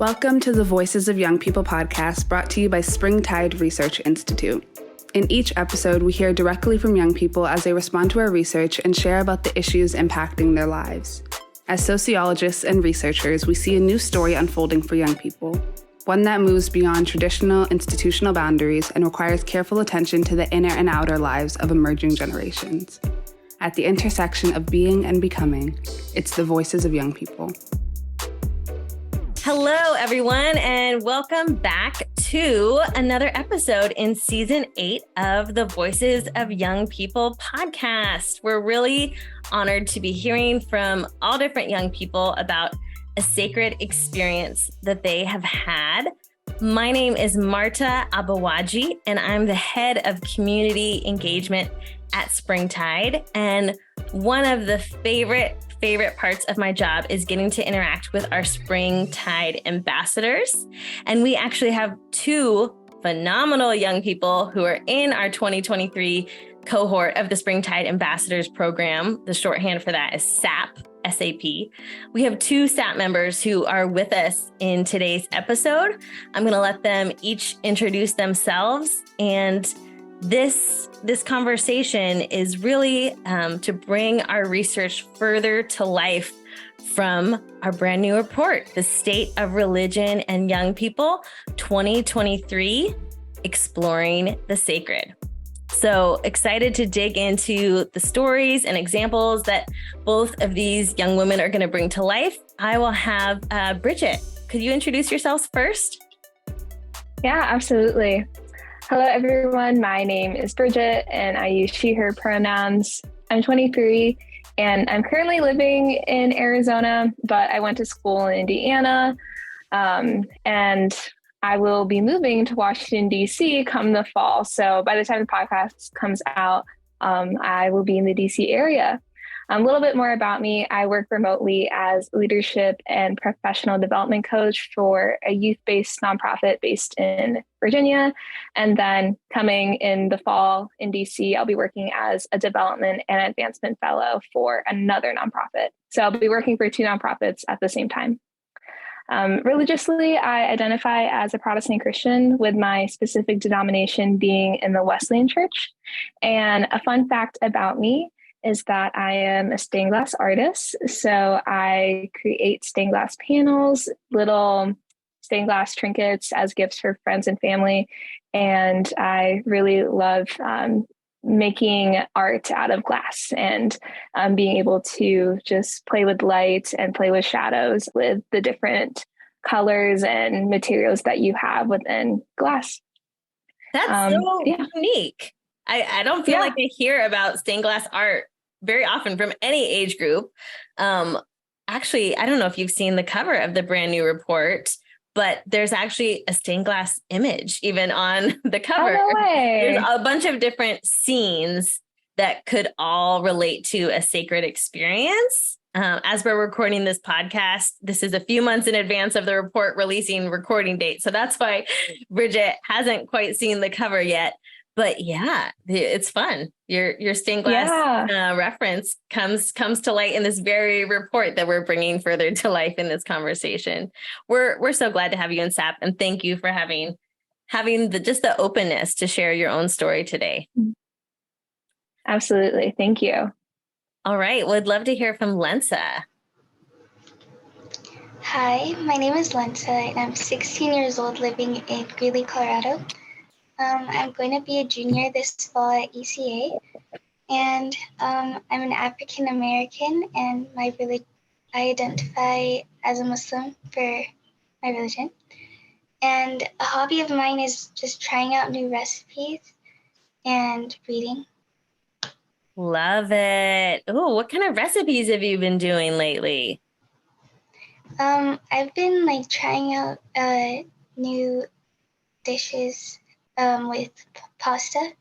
Welcome to the Voices of Young People podcast, brought to you by Springtide Research Institute. In each episode, we hear directly from young people as they respond to our research and share about the issues impacting their lives. As sociologists and researchers, we see a new story unfolding for young people, one that moves beyond traditional institutional boundaries and requires careful attention to the inner and outer lives of emerging generations. At the intersection of being and becoming, it's the voices of young people. Hello, everyone, and welcome back to another episode in Season 8 of the Voices of Young People podcast. We're really honored to be hearing from all different young people about a sacred experience that they have had. My name is Marte Aboagye, and I'm the head of community engagement at Springtide. And one of the favorite parts of my job is getting to interact with our Springtide ambassadors. And we actually have two phenomenal young people who are in our 2023 cohort of the Springtide Ambassadors program. The shorthand for that is SAP, S-A-P. We have two SAP members who are with us in today's episode. I'm going to let them each introduce themselves, and this conversation is really to bring our research further to life from our brand new report, The State of Religion and Young People 2023, Exploring the Sacred. So excited to dig into the stories and examples that both of these young women are going to bring to life. I will have Brigette. Could you introduce yourselves first? Yeah, absolutely. Hello, everyone. My name is Brigette, and I use she, her pronouns. I'm 23, and I'm currently living in Arizona, but I went to school in Indiana, and I will be moving to Washington, D.C. come the fall. So by the time the podcast comes out, I will be in the D.C. area. A little bit more about me. I work remotely as leadership and professional development coach for a youth-based nonprofit based in Virginia. And then coming in the fall in DC, I'll be working as a development and advancement fellow for another nonprofit. So I'll be working for two nonprofits at the same time. Religiously, I identify as a Protestant Christian, with my specific denomination being in the Wesleyan Church. And a fun fact about me is that I am a stained glass artist. So I create stained glass panels, little stained glass trinkets as gifts for friends and family. And I really love making art out of glass and being able to just play with light and play with shadows with the different colors and materials that you have within glass. That's unique. I don't feel like I hear about stained glass art very often from any age group. Actually, I don't know if you've seen the cover of the brand new report, but there's actually a stained glass image even on the cover. Oh, no way. There's a bunch of different scenes that could all relate to a sacred experience. As we're recording this podcast, this is a few months in advance of the report releasing recording date. So that's why Brigette hasn't quite seen the cover yet. But yeah, it's fun. Your stained glass reference comes to light in this very report that we're bringing further to life in this conversation. We're so glad to have you in SAP, and thank you for having the openness to share your own story today. Absolutely, thank you. All right, would love to hear from Lensa. Hi, my name is Lensa, and I'm 16 years old, living in Greeley, Colorado. I'm going to be a junior this fall at ECA, and I'm an African American, and I identify as a Muslim for my religion. And a hobby of mine is just trying out new recipes and reading. Love it. Oh, what kind of recipes have you been doing lately? I've been trying out new dishes with pasta,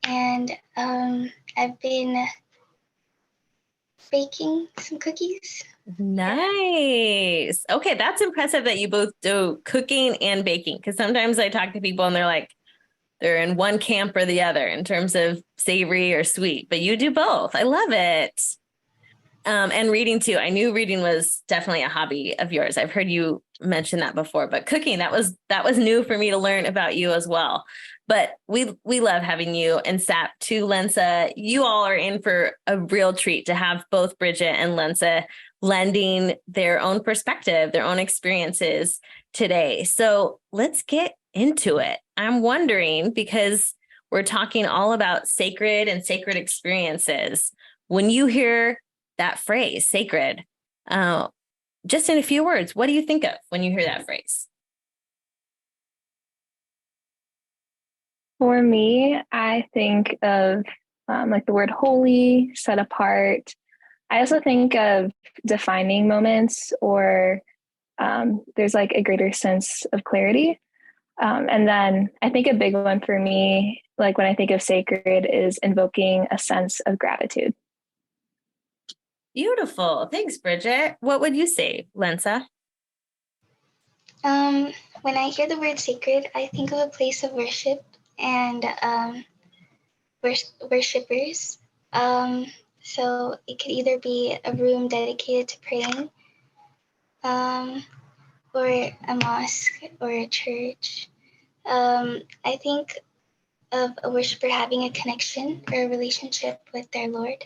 and I've been baking some cookies. Nice. Okay, that's impressive that you both do cooking and baking, because sometimes I talk to people and they're like, they're in one camp or the other in terms of savory or sweet, but you do both. I love it. And reading too. I knew reading was definitely a hobby of yours. I've heard you mentioned that before, but cooking, that was new for me to learn about you as well. But we love having you and Sap to Lensa. You all are in for a real treat to have both Brigette and Lensa lending their own perspective, their own experiences today. So let's get into it. I'm wondering, because we're talking all about sacred and sacred experiences. When you hear that phrase, sacred, just in a few words, what do you think of when you hear that phrase? For me, I think of like the word holy, set apart. I also think of defining moments, or there's like a greater sense of clarity. And then I think a big one for me, like when I think of sacred, is invoking a sense of gratitude. Beautiful. Thanks, Brigette. What would you say, Lensa? When I hear the word sacred, I think of a place of worship and worshipers. So it could either be a room dedicated to praying, or a mosque or a church. I think of a worshiper having a connection or a relationship with their Lord.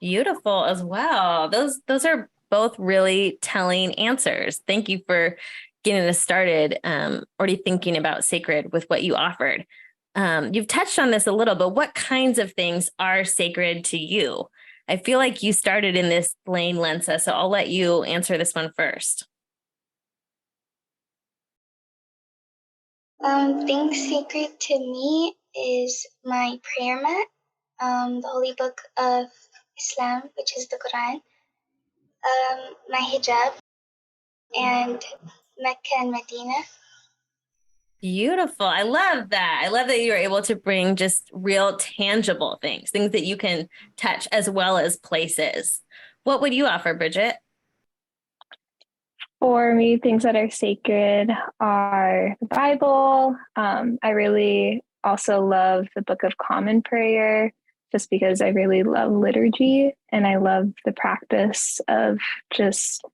Beautiful as well. Those are both really telling answers. Thank you for getting us started, already thinking about sacred with what you offered. You've touched on this a little, but what kinds of things are sacred to you? I feel like you started in this lane, Lensa, so I'll let you answer this one first. Things sacred to me is my prayer mat, the holy book of Islam, which is the Quran, my hijab, and Mecca and Medina. Beautiful. I love that. I love that you were able to bring just real tangible things that you can touch, as well as places. What would you offer, Brigette? For me, things that are sacred are the Bible. I really also love the Book of Common Prayer, just because I really love liturgy and I love the practice of just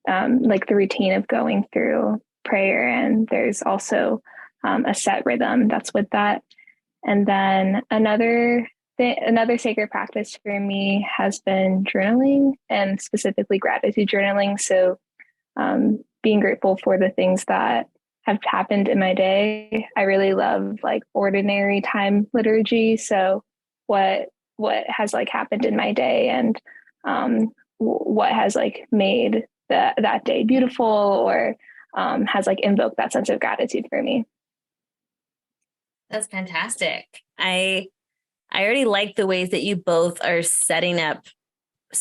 like the routine of going through prayer. And there's also a set rhythm that's with that. And then another sacred practice for me has been journaling, and specifically gratitude journaling. So being grateful for the things that have happened in my day. I really love like ordinary time liturgy. So what has like happened in my day, and what has like made that day beautiful, or has like invoked that sense of gratitude for me. That's fantastic. I already like the ways that you both are setting up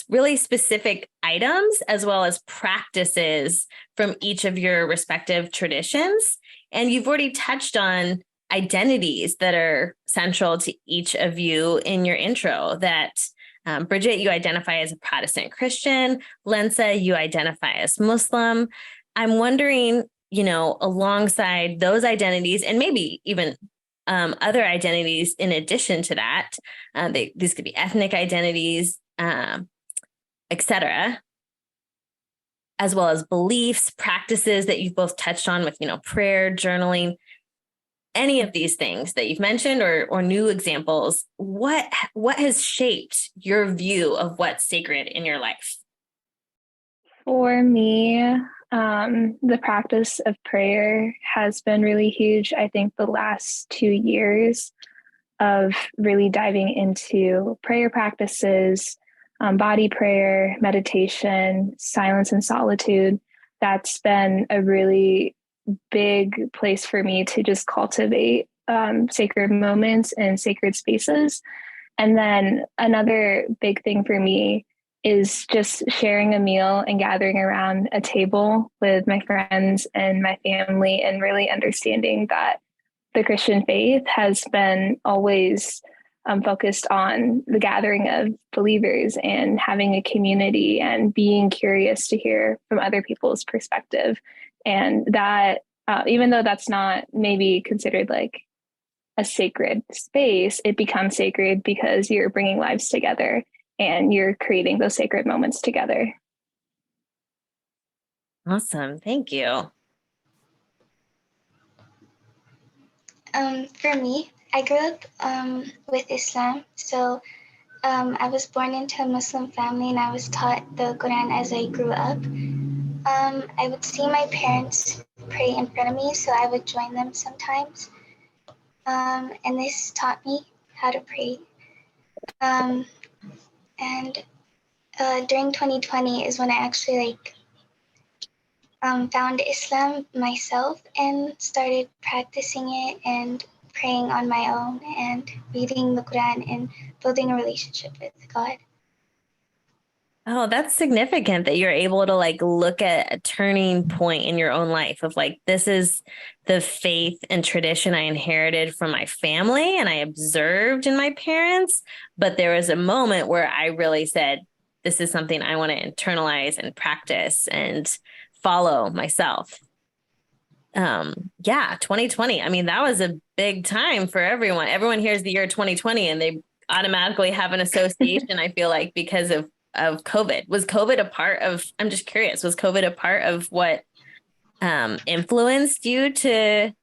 really specific items as well as practices from each of your respective traditions. And you've already touched on identities that are central to each of you in your intro. That Brigette, you identify as a Protestant Christian. Lensa, you identify as Muslim. I'm wondering, alongside those identities, and maybe even other identities in addition to that, these could be ethnic identities, etc., as well as beliefs, practices that you've both touched on with, prayer, journaling, any of these things that you've mentioned, or new examples. What has shaped your view of what's sacred in your life? For me, the practice of prayer has been really huge. I think the last 2 years of really diving into prayer practices, body prayer, meditation, silence and solitude, that's been a really big place for me to just cultivate sacred moments and sacred spaces. And then another big thing for me is just sharing a meal and gathering around a table with my friends and my family, and really understanding that the Christian faith has been always focused on the gathering of believers and having a community and being curious to hear from other people's perspective. And that, even though that's not maybe considered like a sacred space, it becomes sacred because you're bringing lives together and you're creating those sacred moments together. Awesome. Thank you. For me, I grew up with Islam. So I was born into a Muslim family and I was taught the Quran as I grew up. I would see my parents pray in front of me, so I would join them sometimes. And this taught me how to pray. And during 2020 is when I actually found Islam myself and started practicing it and praying on my own and reading the Quran and building a relationship with God. Oh, that's significant that you're able to look at a turning point in your own life of this is the faith and tradition I inherited from my family and I observed in my parents. But there was a moment where I really said, this is something I want to internalize and practice and follow myself. 2020. I mean, that was a big time for everyone. Everyone hears the year 2020 and they automatically have an association, I feel like, because of COVID. Was COVID a part of, I'm just curious, was COVID a part of what influenced you to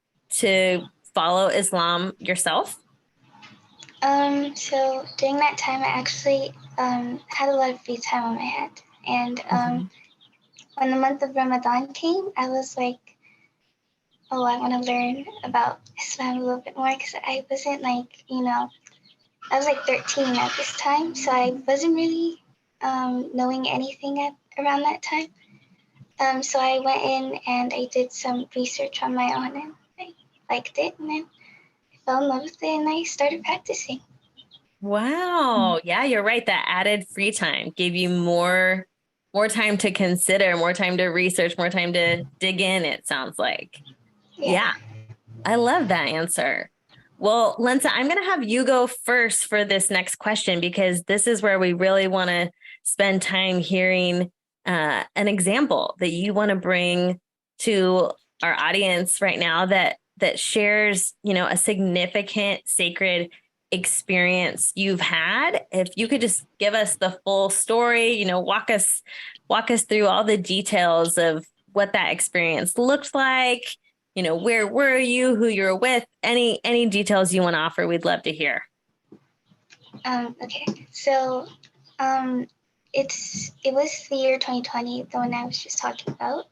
follow Islam yourself? So during that time, I actually had a lot of free time on my hands. And when the month of Ramadan came, I was like, oh, I want to learn about Islam a little bit more because I wasn't I was 13 at this time. So I wasn't really knowing anything around that time. So I went in and I did some research on my own and I liked it and then I fell in love with it and I started practicing. Wow. Yeah, you're right. That added free time gave you more time to consider, more time to research, more time to dig in, it sounds like. Yeah. I love that answer. Well, Lensa, I'm going to have you go first for this next question because this is where we really want to spend time hearing an example that you want to bring to our audience right now that shares, a significant sacred experience you've had. If you could just give us the full story, walk us through all the details of what that experience looked like. Where were you, who you were with, any details you want to offer, we'd love to hear. Okay, so it was the year 2020, the one I was just talking about.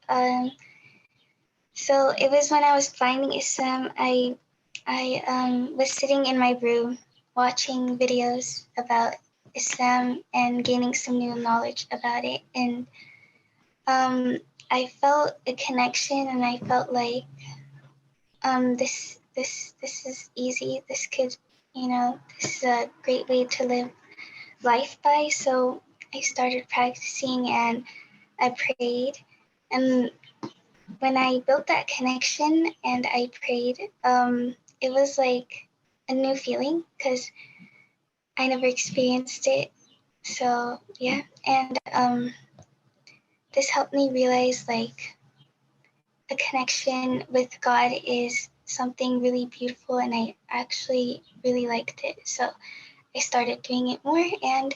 So it was when I was finding Islam. I was sitting in my room watching videos about Islam and gaining some new knowledge about it, and I felt a connection, and I felt like this is easy. This could, this is a great way to live life by. So I started practicing and I prayed. And when I built that connection and I prayed, it was like a new feeling because I never experienced it. So yeah, and this helped me realize like a connection with God is something really beautiful, and I actually really liked it. So I started doing it more, and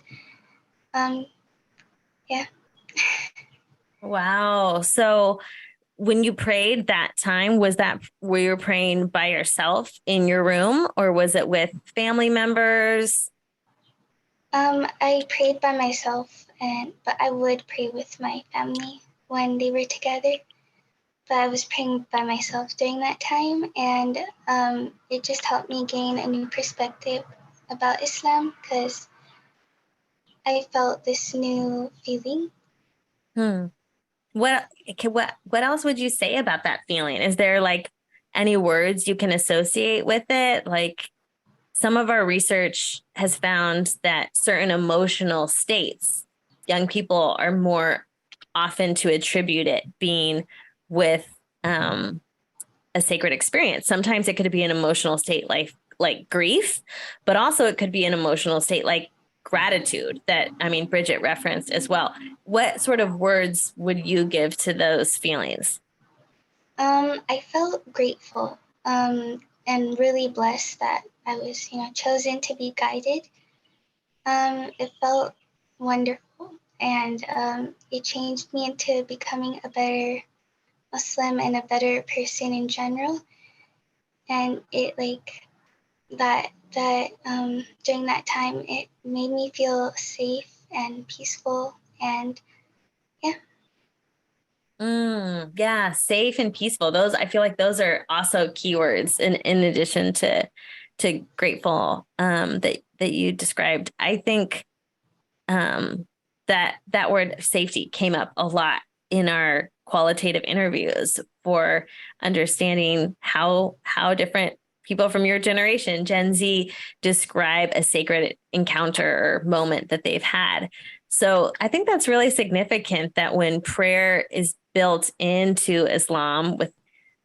yeah. Wow. So when you prayed that time, were you praying by yourself in your room or was it with family members? I prayed by myself, but I would pray with my family when they were together. But I was praying by myself during that time, and it just helped me gain a new perspective about Islam because I felt this new feeling. What else would you say about that feeling? Is there any words you can associate with it? Like some of our research has found that certain emotional states, young people are more often to attribute it being with a sacred experience. Sometimes it could be an emotional state like grief, but also it could be an emotional state like gratitude that, Brigette referenced as well. What sort of words would you give to those feelings? I felt grateful and really blessed that I was, chosen to be guided. It felt wonderful, and it changed me into becoming a better Muslim and a better person in general. And it that during that time, it made me feel safe and peaceful, and yeah. Yeah, safe and peaceful. Those, I feel like those are also keywords in addition to grateful that you described. I think that word safety came up a lot in our qualitative interviews for understanding how different people from your generation, Gen Z, describe a sacred encounter or moment that they've had. So I think that's really significant that when prayer is built into Islam with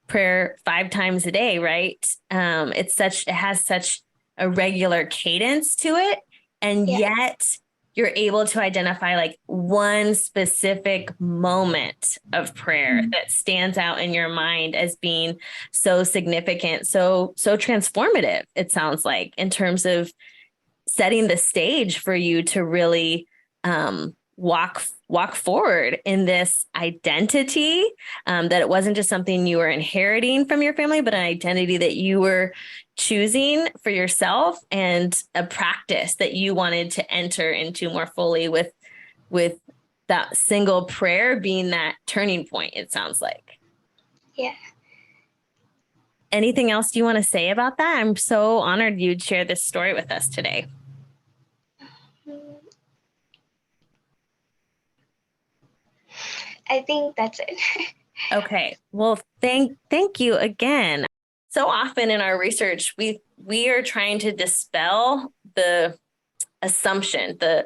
prayer 5 times a day, right? It has such a regular cadence to it. And yet you're able to identify like one specific moment of prayer that stands out in your mind as being so significant, so transformative, it sounds like, in terms of setting the stage for you to really walk forward in this identity, that it wasn't just something you were inheriting from your family, but an identity that you were choosing for yourself and a practice that you wanted to enter into more fully, with that single prayer being that turning point, it sounds like. Yeah. Anything else you want to say about that? I'm so honored you'd share this story with us today. I think that's it. Okay. Well, thank you again. So often in our research, we are trying to dispel the assumption that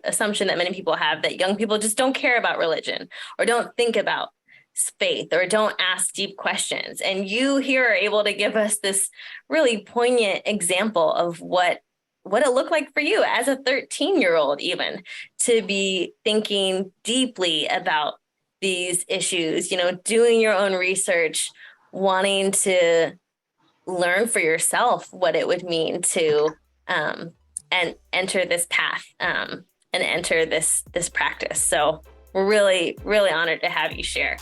many people have that young people just don't care about religion or don't think about faith or don't ask deep questions. And you here are able to give us this really poignant example of what it looked like for you as a 13-year-old, even to be thinking deeply about these issues, doing your own research, wanting to learn for yourself what it would mean to and enter this path and enter this practice. So we're really, really honored to have you share.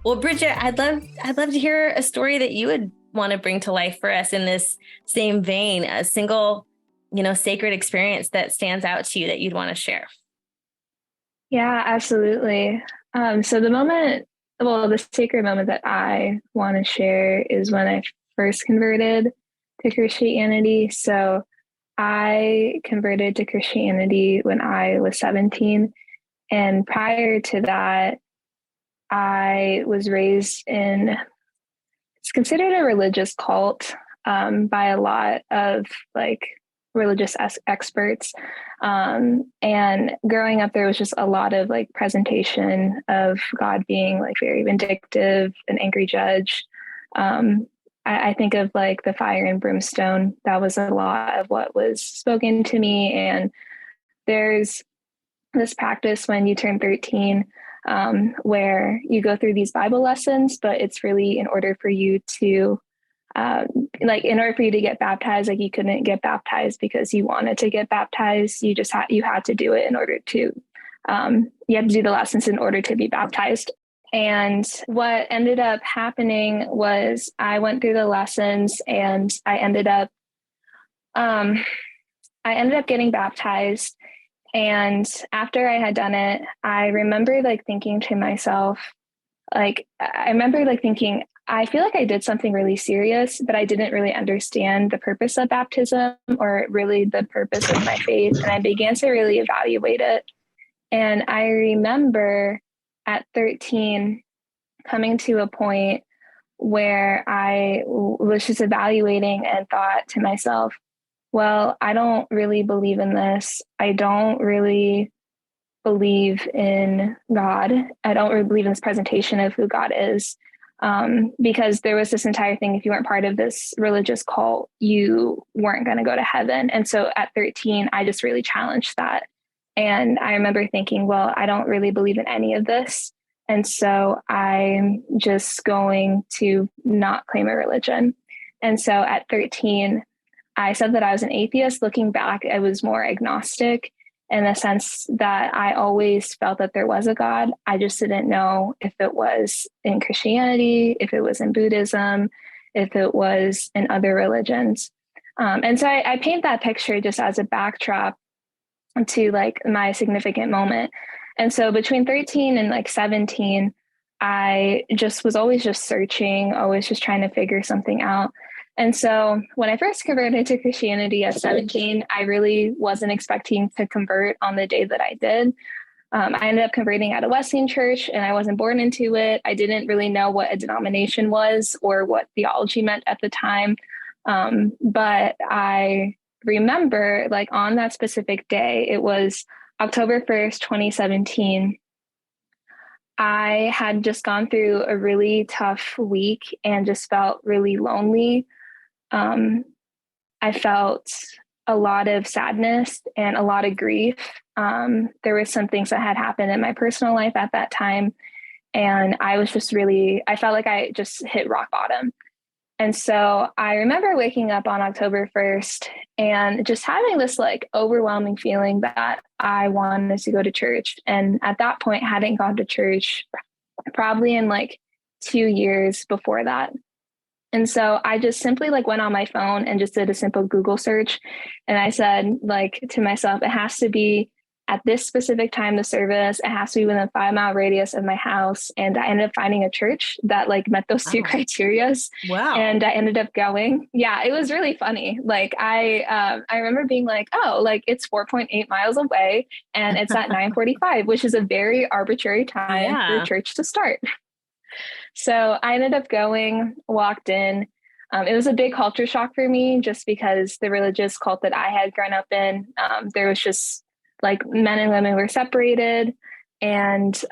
Well, Brigette, I'd love to hear a story that you would want to bring to life for us in this same vein, a single, sacred experience that stands out to you that you'd want to share. Yeah, absolutely. So the sacred moment that I want to share is when I first converted to Christianity. So I converted to Christianity when I was 17. And prior to that, I was raised it's considered a religious cult by a lot of religious experts. And growing up, there was just a lot of presentation of God being very vindictive, an angry judge. I think of the fire and brimstone. That was a lot of what was spoken to me. And there's this practice when you turn 13, where you go through these Bible lessons, but it's really in order for you to get baptized. You couldn't get baptized because you wanted to get baptized. You had to do it in order to, you had to do the lessons in order to be baptized. And what ended up happening was I went through the lessons and I ended up getting baptized. And after I had done it, I remember thinking to myself, thinking, I feel like I did something really serious, but I didn't really understand the purpose of baptism or really the purpose of my faith. And I began to really evaluate it. And I remember at 13 coming to a point where I was just evaluating and thought to myself, well, I don't really believe in this. I don't really believe in God. I don't really believe in this presentation of who God is. Because there was this entire thing, if you weren't part of this religious cult, you weren't going to go to heaven. And so at 13, I just really challenged that. And I remember thinking, well, I don't really believe in any of this. And so I'm just going to not claim a religion. And so at 13, I said that I was an atheist. Looking back, I was more agnostic in the sense that I always felt that there was a God. I just didn't know if it was in Christianity, if it was in Buddhism, if it was in other religions. And so I paint that picture just as a backdrop to like my significant moment. And so between 13 and like 17, I just was always just searching, always just trying to figure something out. And so when I first converted to Christianity at 17, I really wasn't expecting to convert on the day that I did. I ended up converting at a Wesleyan church, and I wasn't born into it. I didn't really know what a denomination was or what theology meant at the time. But I remember, like, on that specific day, it was October 1st, 2017. I had just gone through a really tough week and just felt really lonely. I felt a lot of sadness and a lot of grief. There were some things that had happened in my personal life at that time. And I was just I felt like I just hit rock bottom. And so I remember waking up on October 1st and just having this like overwhelming feeling that I wanted to go to church. And at that point, hadn't gone to church probably in like 2 years before that. And so I just simply like went on my phone and just did a simple Google search. And I said like to myself, it has to be at this specific time, the service, it has to be within a 5-mile radius of my house. And I ended up finding a church that like met those two criterias. Wow. And I ended up going. Yeah, it was really funny. Like I remember being like, oh, like it's 4.8 miles away and it's at 9:45, which is a very arbitrary time for church to start. So I ended up going, walked in. It was a big culture shock for me just because the religious cult that I had grown up in, there was just like men and women were separated and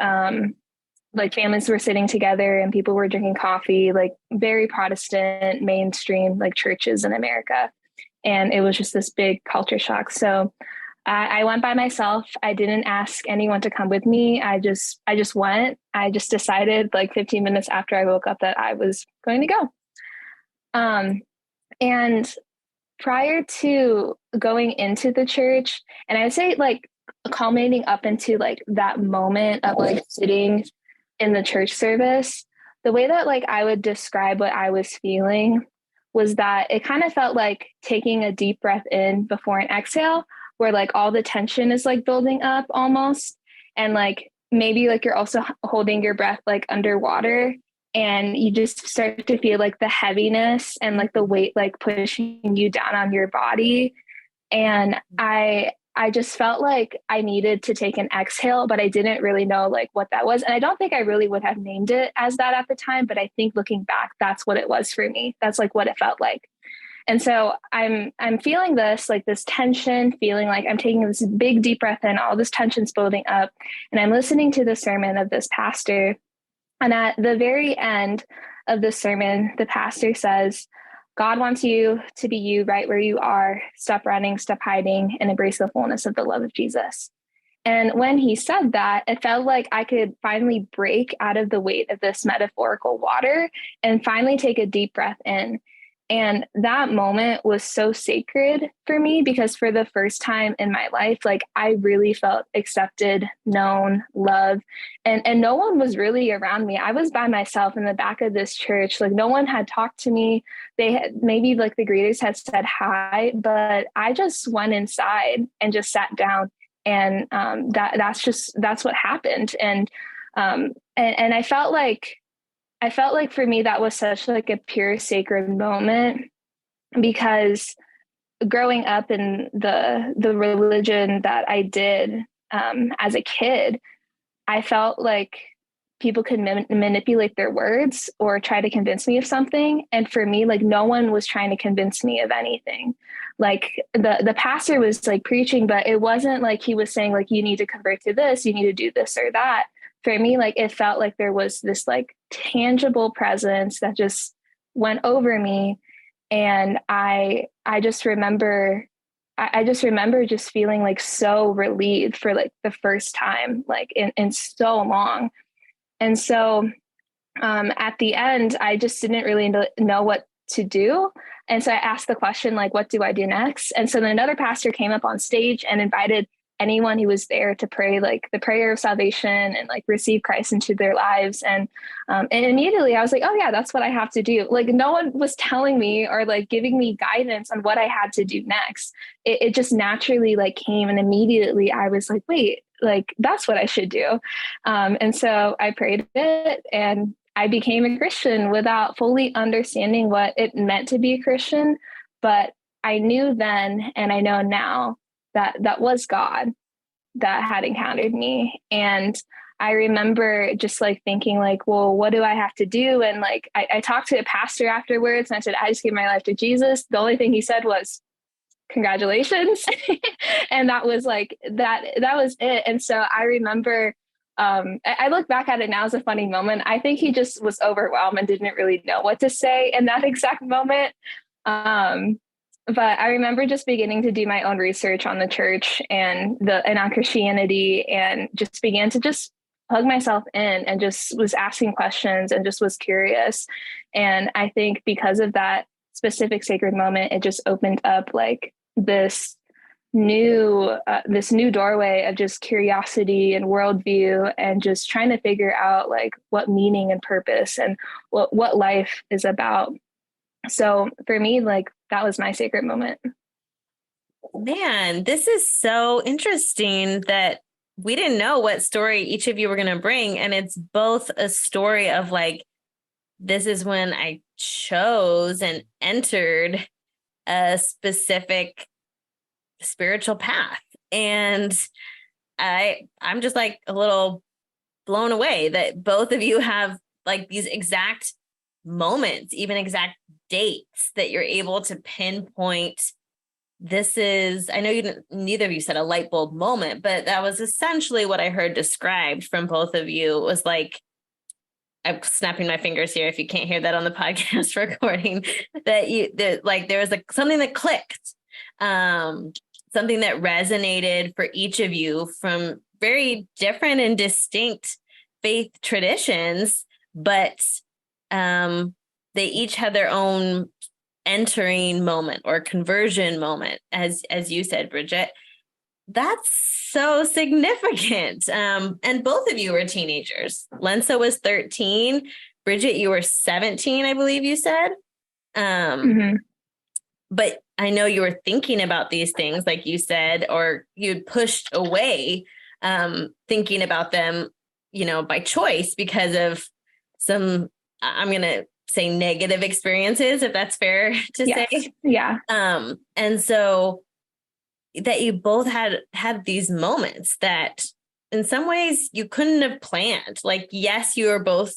like families were sitting together and people were drinking coffee, like very Protestant mainstream like churches in America. And it was just this big culture shock. So I went by myself. I didn't ask anyone to come with me. I just went. I just decided like 15 minutes after I woke up that I was going to go. And prior to going into the church, and I would say like culminating up into like that moment of like sitting in the church service, the way that like I would describe what I was feeling was that it kind of felt like taking a deep breath in before an exhale, where like all the tension is like building up almost. And like maybe like you're also holding your breath like underwater and you just start to feel like the heaviness and like the weight like pushing you down on your body. And I just felt like I needed to take an exhale, but I didn't really know like what that was. And I don't think I really would have named it as that at the time, but I think looking back, that's what it was for me. That's like what it felt like. And so I'm feeling this, like this tension, feeling like I'm taking this big deep breath in, all this tension's building up, and I'm listening to the sermon of this pastor. And at the very end of the sermon, the pastor says, God wants you to be you right where you are. Stop running, stop hiding, and embrace the fullness of the love of Jesus. And when he said that, it felt like I could finally break out of the weight of this metaphorical water and finally take a deep breath in. And that moment was so sacred for me because for the first time in my life, like I really felt accepted, known, loved, and no one was really around me. I was by myself in the back of this church. Like no one had talked to me. They had maybe like the greeters had said hi, but I just went inside and just sat down. And that's what happened. And I felt like for me, that was such like a pure sacred moment because growing up in the religion that I did as a kid, I felt like people could manipulate their words or try to convince me of something. And for me, like no one was trying to convince me of anything. Like the pastor was like preaching, but it wasn't like he was saying like, you need to convert to this, you need to do this or that. For me, like it felt like there was this like tangible presence that just went over me. And I just remember just feeling like so relieved for like the first time, like in so long. And so at the end, I just didn't really know what to do. And so I asked the question, like, what do I do next? And so then another pastor came up on stage and invited anyone who was there to pray like the prayer of salvation and like receive Christ into their lives. And immediately I was like, oh yeah, that's what I have to do. Like no one was telling me or like giving me guidance on what I had to do next. It just naturally like came, and immediately I was like, wait, like that's what I should do. And so I prayed it, and I became a Christian without fully understanding what it meant to be a Christian. But I knew then, and I know now, that was God that had encountered me. And I remember just like thinking like, well, what do I have to do? And like, I talked to a pastor afterwards, and I said, I just gave my life to Jesus. The only thing he said was, congratulations. And that was like, that was it. And so I remember, I look back at it now as a funny moment. I think he just was overwhelmed and didn't really know what to say in that exact moment. But I remember just beginning to do my own research on the church and on Christianity, and just began to just plug myself in and just was asking questions and just was curious. And I think because of that specific sacred moment, it just opened up like this new doorway of just curiosity and worldview, and just trying to figure out like what meaning and purpose and what life is about. So for me, like that was my sacred moment. Man, this is so interesting that we didn't know what story each of you were going to bring. And it's both a story of like, this is when I chose and entered a specific spiritual path. And I'm just like a little blown away that both of you have like these exact moments, even exact dates that you're able to pinpoint. This is, I know neither of you said a light bulb moment, but that was essentially what I heard described from both of you. It was like, I'm snapping my fingers here if you can't hear that on the podcast recording, that like there was like something that clicked, something that resonated for each of you from very different and distinct faith traditions, but they each had their own entering moment or conversion moment, as you said, Brigette. That's so significant. And both of you were teenagers. Lensa was 13. Brigette, you were 17, I believe you said. But I know you were thinking about these things, like you said, or you'd pushed away thinking about them, by choice because of some, I'm going to say negative experiences, if that's fair to say. Yeah. And so that you both had these moments that in some ways you couldn't have planned. Like, yes, you were both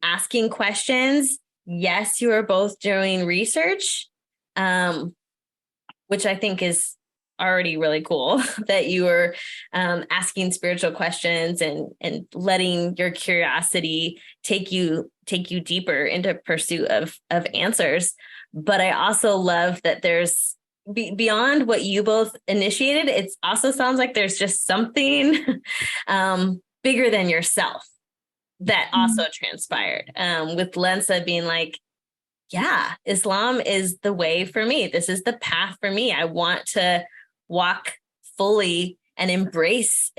asking questions. Yes, you were both doing research, which I think is already really cool that you were asking spiritual questions and letting your curiosity take you deeper into pursuit of answers. But I also love that there's beyond what you both initiated, it also sounds like there's just something bigger than yourself that also transpired, with Lensa being like, yeah, Islam is the way for me. This is the path for me. I want to walk fully and embrace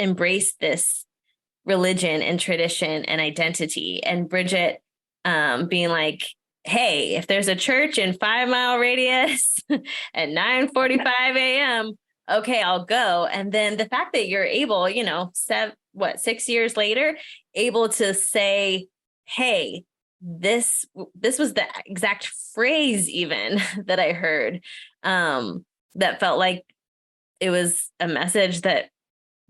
this religion and tradition and identity. And Brigette being like, hey, if there's a church in 5 mile radius at 9:45 a.m., okay, I'll go. And then the fact that you're able, 6 years later, able to say, hey, this was the exact phrase even that I heard, that felt like it was a message that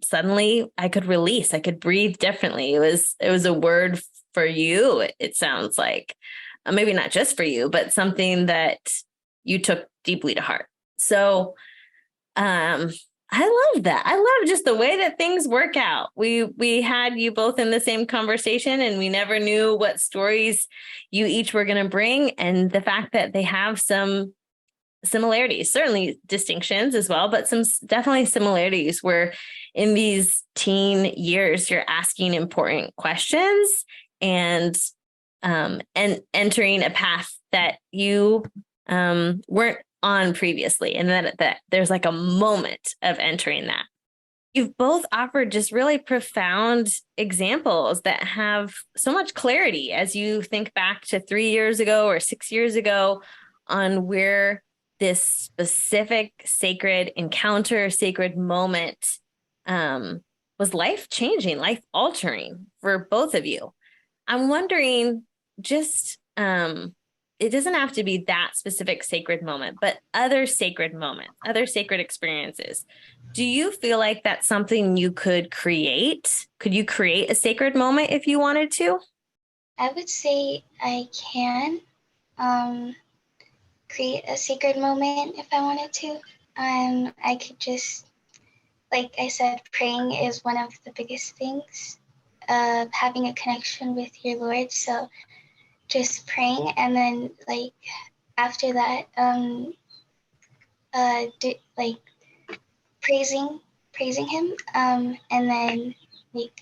suddenly I could release. I could breathe differently. It was a word for you. It sounds like, maybe not just for you, but something that you took deeply to heart. So, I love that. I love just the way that things work out. We had you both in the same conversation, and we never knew what stories you each were going to bring. And the fact that they have some similarities, certainly distinctions as well, but some definitely similarities where in these teen years, you're asking important questions and entering a path that you weren't on previously, and that there's like a moment of entering that. You've both offered just really profound examples that have so much clarity as you think back to 3 years ago or 6 years ago on where this specific sacred encounter, sacred moment was life-changing, life-altering for both of you. I'm wondering, just it doesn't have to be that specific sacred moment, but other sacred moments, other sacred experiences. Do you feel like that's something you could create? Could you create a sacred moment if you wanted to? I would say I can create a sacred moment if I wanted to. I could just, like I said, praying is one of the biggest things of having a connection with your Lord. So just praying, and then like after that, praising him, and then like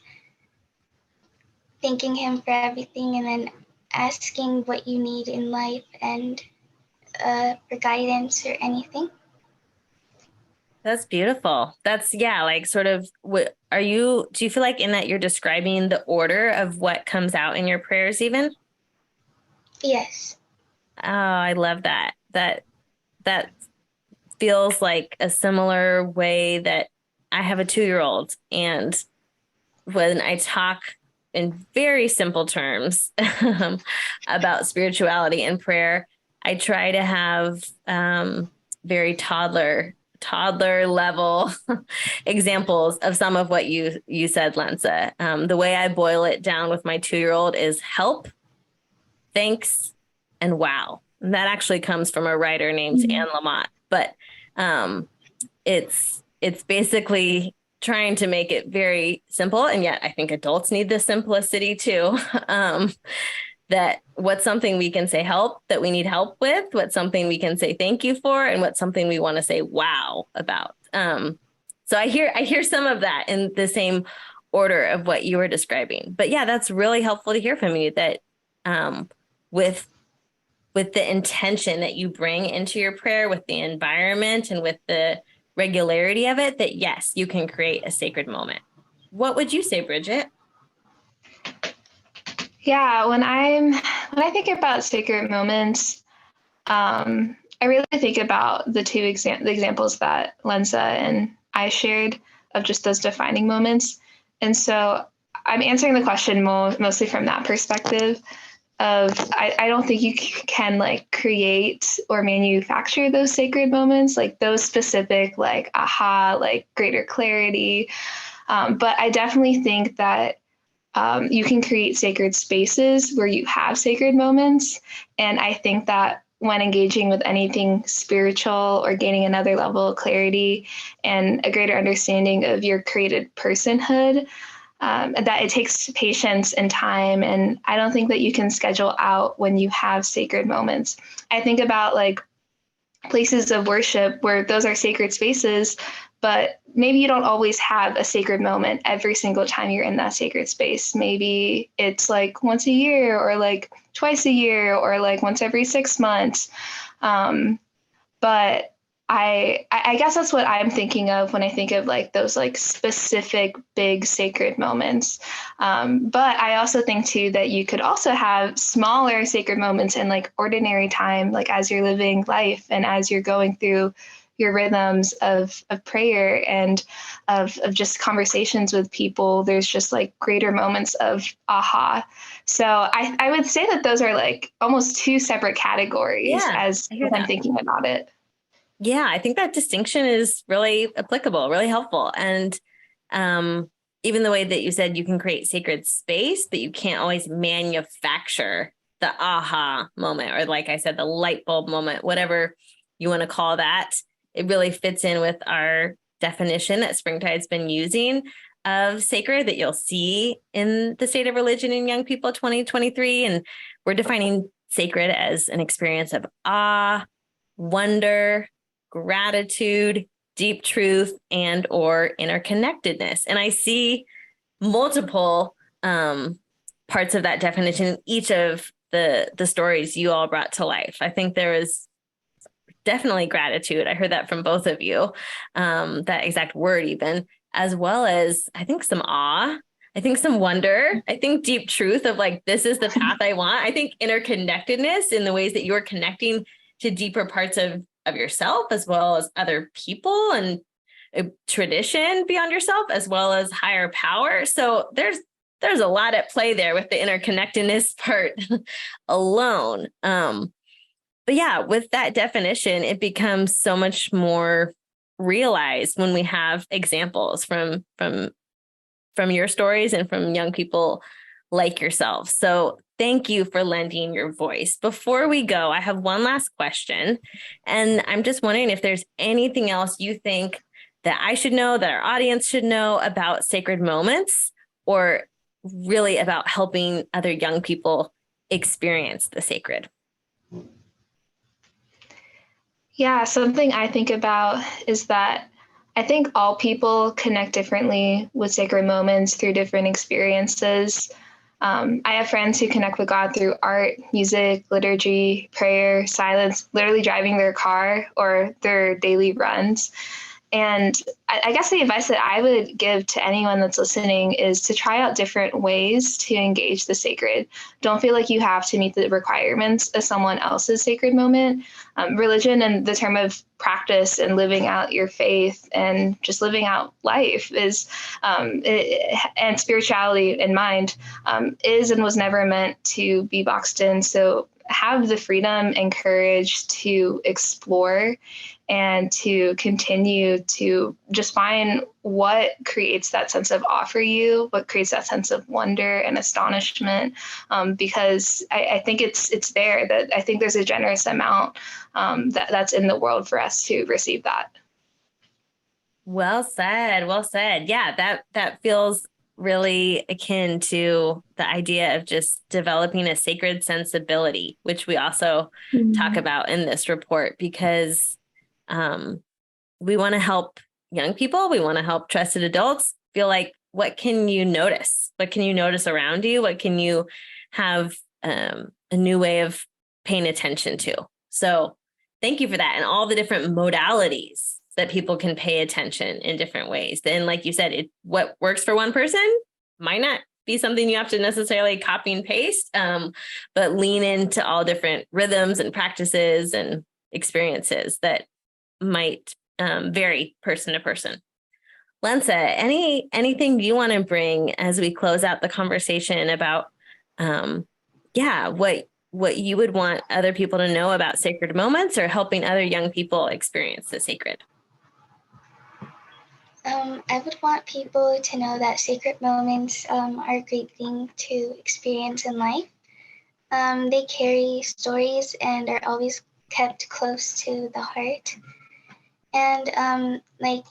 thanking him for everything, and then asking what you need in life and for guidance or anything. That's beautiful. That's, like sort of do you feel like in that you're describing the order of what comes out in your prayers even? Yes. Oh, I love that. That feels like a similar way that I have a 2-year-old. And when I talk in very simple terms about spirituality and prayer, I try to have very toddler level examples of some of what you said, Lensa. The way I boil it down with my 2-year-old is help, thanks, and wow. And that actually comes from a writer named Anne Lamott. But it's basically trying to make it very simple. And yet I think adults need this simplicity too. That what's something we can say help, that we need help with, what's something we can say thank you for, and what's something we want to say wow about. So I hear some of that in the same order of what you were describing. But yeah, that's really helpful to hear from you, that with the intention that you bring into your prayer, with the environment and with the regularity of it, that yes, you can create a sacred moment. What would you say, Brigette? Yeah, when I think about sacred moments, I really think about the the examples that Lensa and I shared of just those defining moments. And so I'm answering the question mostly from that perspective of I don't think you can like create or manufacture those sacred moments, like those specific, like aha, like greater clarity. But I definitely think that you can create sacred spaces where you have sacred moments. And I think that when engaging with anything spiritual or gaining another level of clarity and a greater understanding of your created personhood, that it takes patience and time. And I don't think that you can schedule out when you have sacred moments. I think about like places of worship where those are sacred spaces, but maybe you don't always have a sacred moment every single time you're in that sacred space. Maybe it's like once a year or like twice a year or like once every 6 months. But I guess that's what I'm thinking of when I think of like those like specific big sacred moments. But I also think too that you could also have smaller sacred moments in like ordinary time, like as you're living life and as you're going through your rhythms of prayer and of just conversations with people. There's just like greater moments of aha. So I would say that those are like almost two separate categories as I'm thinking about it. Yeah, I think that distinction is really applicable, really helpful. And even the way that you said you can create sacred space, but you can't always manufacture the aha moment, or like I said, the light bulb moment, whatever you want to call that. It really fits in with our definition that Springtide's been using of sacred that you'll see in the State of Religion in Young People 2023. And we're defining sacred as an experience of awe, wonder, gratitude, deep truth, and or interconnectedness. And I see multiple parts of that definition in each of the stories you all brought to life. I think there was definitely gratitude. I heard that from both of you, that exact word even, as well as I think some awe. I think some wonder. I think deep truth of like, this is the path I want. I think interconnectedness in the ways that you're connecting to deeper parts of yourself, as well as other people and a tradition beyond yourself, as well as higher power. So there's a lot at play there with the interconnectedness part alone. But yeah, with that definition, it becomes so much more realized when we have examples from your stories and from young people like yourself. So thank you for lending your voice. Before we go, I have one last question. And I'm just wondering if there's anything else you think that I should know, that our audience should know about sacred moments, or really about helping other young people experience the sacred. Yeah, something I think about is that I think all people connect differently with sacred moments through different experiences. I have friends who connect with God through art, music, liturgy, prayer, silence, literally driving their car or their daily runs. And I guess the advice that I would give to anyone that's listening is to try out different ways to engage the sacred. Don't feel like you have to meet the requirements of someone else's sacred moment. Religion and the term of practice and living out your faith and just living out life is, and spirituality in mind, is and was never meant to be boxed in. So have the freedom and courage to explore and to continue to just find what creates that sense of awe for you, what creates that sense of wonder and astonishment, because I think it's there. That I think there's a generous amount that's in the world for us to receive that. Well said. Well said. Yeah, that feels really akin to the idea of just developing a sacred sensibility, which we also talk about in this report, because we want to help young people. We want to help trusted adults feel like, what can you notice? What can you notice around you? What can you have a new way of paying attention to? So thank you for that. And all the different modalities that people can pay attention in different ways. Then, like you said, what works for one person might not be something you have to necessarily copy and paste, but lean into all different rhythms and practices and experiences that might vary person to person. Lensa, anything you want to bring as we close out the conversation about, what you would want other people to know about sacred moments, or helping other young people experience the sacred? I would want people to know that sacred moments are a great thing to experience in life. They carry stories and are always kept close to the heart. And like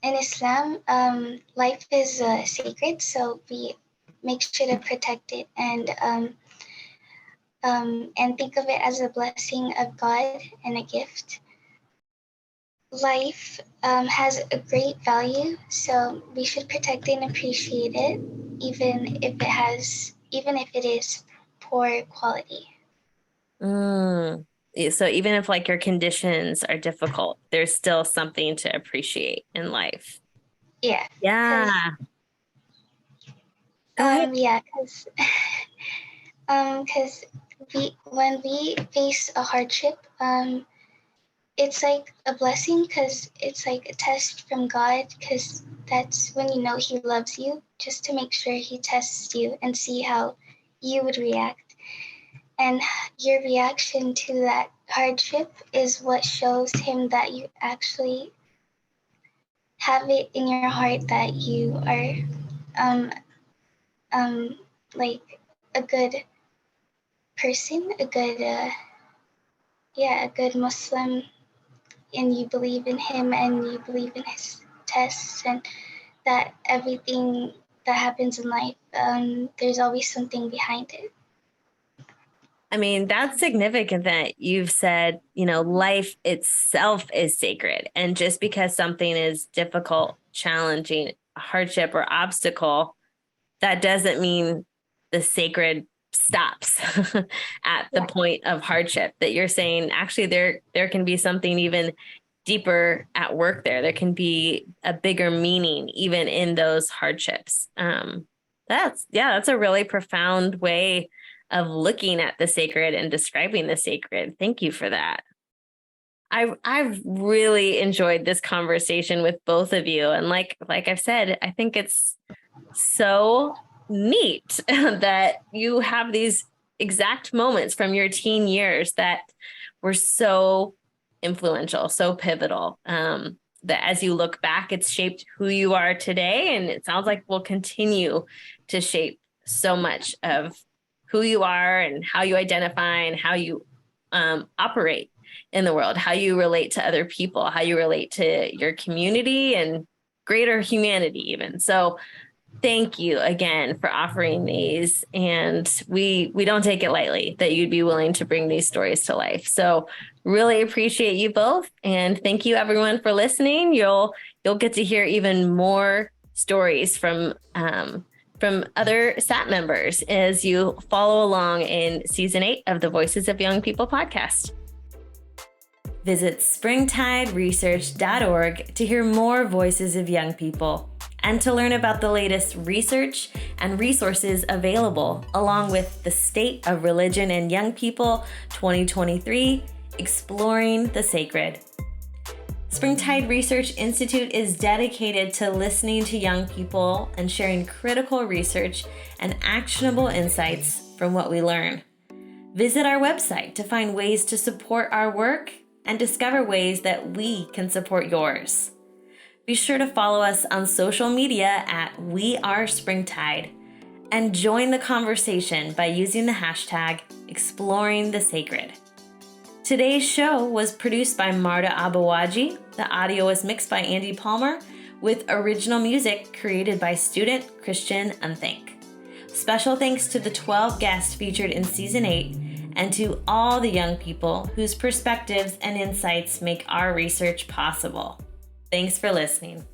in Islam, life is sacred, so we make sure to protect it and think of it as a blessing of God and a gift. Life has a great value, so we should protect it and appreciate it, even if it is poor quality. So even if like your conditions are difficult, there's still something to appreciate in life. Yeah. Yeah. Because when we face a hardship, it's like a blessing, because it's like a test from God, because that's when you know He loves you, just to make sure He tests you and see how you would react. And your reaction to that hardship is what shows Him that you actually have it in your heart that you are like a good person, a good Muslim, and you believe in Him and you believe in His tests, and that everything that happens in life, there's always something behind it. I mean, that's significant that you've said, life itself is sacred. And just because something is difficult, challenging, hardship, or obstacle, that doesn't mean the sacred stops at the point of hardship, that you're saying actually there can be something even deeper at work there. There can be a bigger meaning even in those hardships. That's a really profound way of looking at the sacred and describing the sacred. Thank you for that. I've really enjoyed this conversation with both of you. And like I've said, I think it's so neat that you have these exact moments from your teen years that were so influential, so pivotal, that as you look back, it's shaped who you are today. And it sounds like will continue to shape so much of who you are and how you identify and how you operate in the world, how you relate to other people, how you relate to your community and greater humanity even. So thank you again for offering these. And we don't take it lightly that you'd be willing to bring these stories to life. So really appreciate you both. And thank you everyone for listening. You'll get to hear even more stories from other SAT members as you follow along in season 8 of the Voices of Young People podcast. Visit springtideresearch.org to hear more voices of young people and to learn about the latest research and resources available, along with the State of Religion and Young People 2023, Exploring the Sacred. Springtide Research Institute is dedicated to listening to young people and sharing critical research and actionable insights from what we learn. Visit our website to find ways to support our work and discover ways that we can support yours. Be sure to follow us on social media at We Are Springtide and join the conversation by using the hashtag Exploring the Sacred. Today's show was produced by Marte Aboagye. The audio was mixed by Andy Palmer with original music created by student Christian Unthink. Special thanks to the 12 guests featured in season 8 and to all the young people whose perspectives and insights make our research possible. Thanks for listening.